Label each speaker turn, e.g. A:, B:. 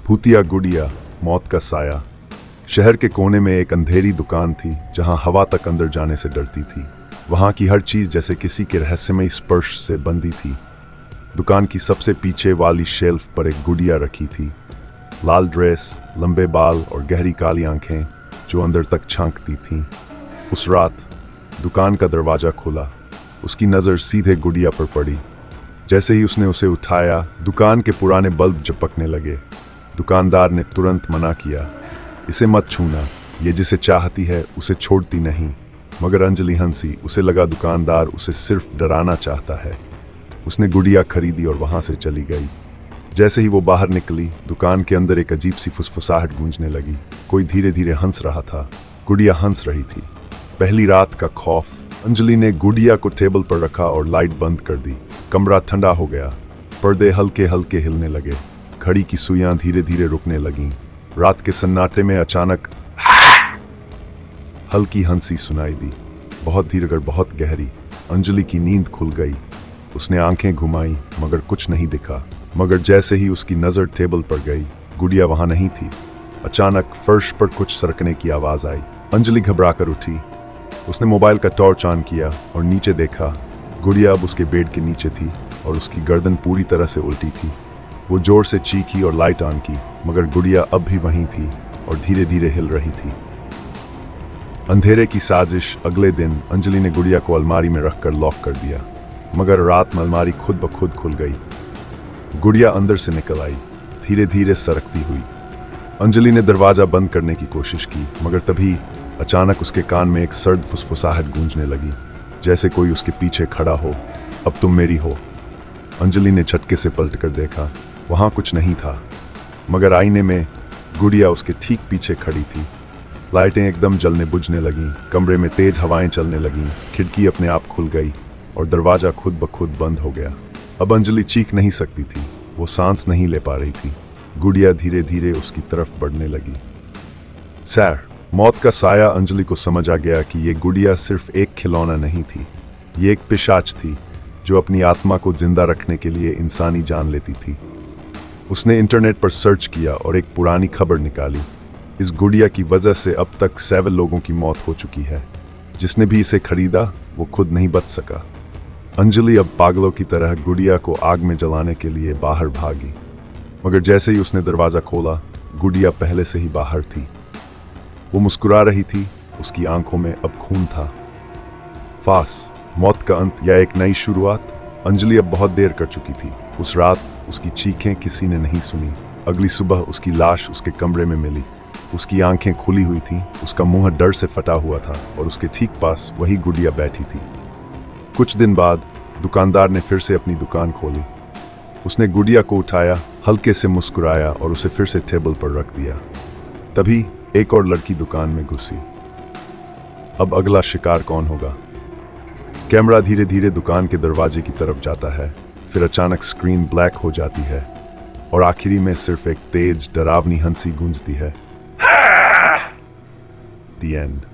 A: भूतिया गुड़िया, मौत का साया। शहर के कोने में एक अंधेरी दुकान थी जहां हवा तक अंदर जाने से डरती थी। वहां की हर चीज जैसे किसी के रहस्यमय स्पर्श से बंधी थी। दुकान की सबसे पीछे वाली शेल्फ पर एक गुड़िया रखी थी, लाल ड्रेस, लंबे बाल और गहरी काली आंखें जो अंदर तक झांकती थीं। उस रात दुकान का दरवाजा खुला। उसकी नज़र सीधे गुड़िया पर पड़ी। जैसे ही उसने उसे उठाया, दुकान के पुराने बल्ब झपकने लगे। दुकानदार ने तुरंत मना किया, इसे मत छूना, ये जिसे चाहती है उसे छोड़ती नहीं। मगर अंजलि हंसी। उसे लगा दुकानदार उसे सिर्फ डराना चाहता है। उसने गुड़िया खरीदी और वहां से चली गई। जैसे ही वो बाहर निकली, दुकान के अंदर एक अजीब सी फुसफुसाहट गूंजने लगी। कोई धीरे धीरे हंस रहा था। गुड़िया हंस रही थी। पहली रात का खौफ। अंजलि ने गुड़िया को टेबल पर रखा और लाइट बंद कर दी। कमरा ठंडा हो गया। पर्दे हल्के हल्के हिलने लगे। घड़ी की सुइयां धीरे धीरे रुकने लगीं। रात के सन्नाटे में अचानक हल्की हंसी सुनाई दी, बहुत धीरे और बहुत गहरी। अंजलि की नींद खुल गई। उसने आंखें घुमाई मगर कुछ नहीं दिखा। मगर जैसे ही उसकी नज़र टेबल पर गई, गुड़िया वहां नहीं थी। अचानक फर्श पर कुछ सरकने की आवाज़ आई। अंजलि घबराकर उठी। उसने मोबाइल का टॉर्च ऑन किया और नीचे देखा। गुड़िया अब उसके बेड के नीचे थी और उसकी गर्दन पूरी तरह से उल्टी थी। वो जोर से चीखी और लाइट ऑन की, मगर गुड़िया अब भी वहीं थी और धीरे धीरे हिल रही थी। अंधेरे की साजिश। अगले दिन अंजलि ने गुड़िया को अलमारी में रखकर लॉक कर दिया, मगर रात में अलमारी खुद ब खुद खुल गई। गुड़िया अंदर से निकल आई, धीरे धीरे सरकती हुई। अंजलि ने दरवाजा बंद करने की कोशिश की, मगर तभी अचानक उसके कान में एक सर्द फुसफुसाहट गूंजने लगी, जैसे कोई उसके पीछे खड़ा हो। अब तुम मेरी हो। अंजलि ने झटके से पलट कर देखा। वहां कुछ नहीं था, मगर आईने में गुड़िया उसके ठीक पीछे खड़ी थी। लाइटें एकदम जलने बुझने लगीं। कमरे में तेज हवाएं चलने लगीं। खिड़की अपने आप खुल गई और दरवाजा खुद ब खुद बंद हो गया। अब अंजलि चीख नहीं सकती थी। वो सांस नहीं ले पा रही थी। गुड़िया धीरे धीरे उसकी तरफ बढ़ने लगी। सैर, मौत का साया। अंजलि को समझ आ गया कि ये गुड़िया सिर्फ एक खिलौना नहीं थी, ये एक पिशाच थी जो अपनी आत्मा को जिंदा रखने के लिए इंसानी जान लेती थी। उसने इंटरनेट पर सर्च किया और एक पुरानी खबर निकाली। इस गुड़िया की वजह से अब तक 7 लोगों की मौत हो चुकी है। जिसने भी इसे खरीदा वो खुद नहीं बच सका। अंजलि अब पागलों की तरह गुड़िया को आग में जलाने के लिए बाहर भागी, मगर जैसे ही उसने दरवाजा खोला, गुड़िया पहले से ही बाहर थी। वो मुस्कुरा रही थी। उसकी आंखों में अब खून था। फास, मौत का अंत या एक नई शुरुआत। अंजलि अब बहुत देर कर चुकी थी। उस रात उसकी चीखें किसी ने नहीं सुनी। अगली सुबह उसकी लाश उसके कमरे में मिली। उसकी आंखें खुली हुई थीं, उसका मुंह डर से फटा हुआ था और उसके ठीक पास वही गुड़िया बैठी थी। कुछ दिन बाद दुकानदार ने फिर से अपनी दुकान खोली। उसने गुड़िया को उठाया, हल्के से मुस्कुराया और उसे फिर से टेबल पर रख दिया। तभी एक और लड़की दुकान में घुसी। अब अगला शिकार कौन होगा? कैमरा धीरे धीरे दुकान के दरवाजे की तरफ जाता है। फिर अचानक स्क्रीन ब्लैक हो जाती है और आखिरी में सिर्फ एक तेज डरावनी हंसी गूंजती है। The end.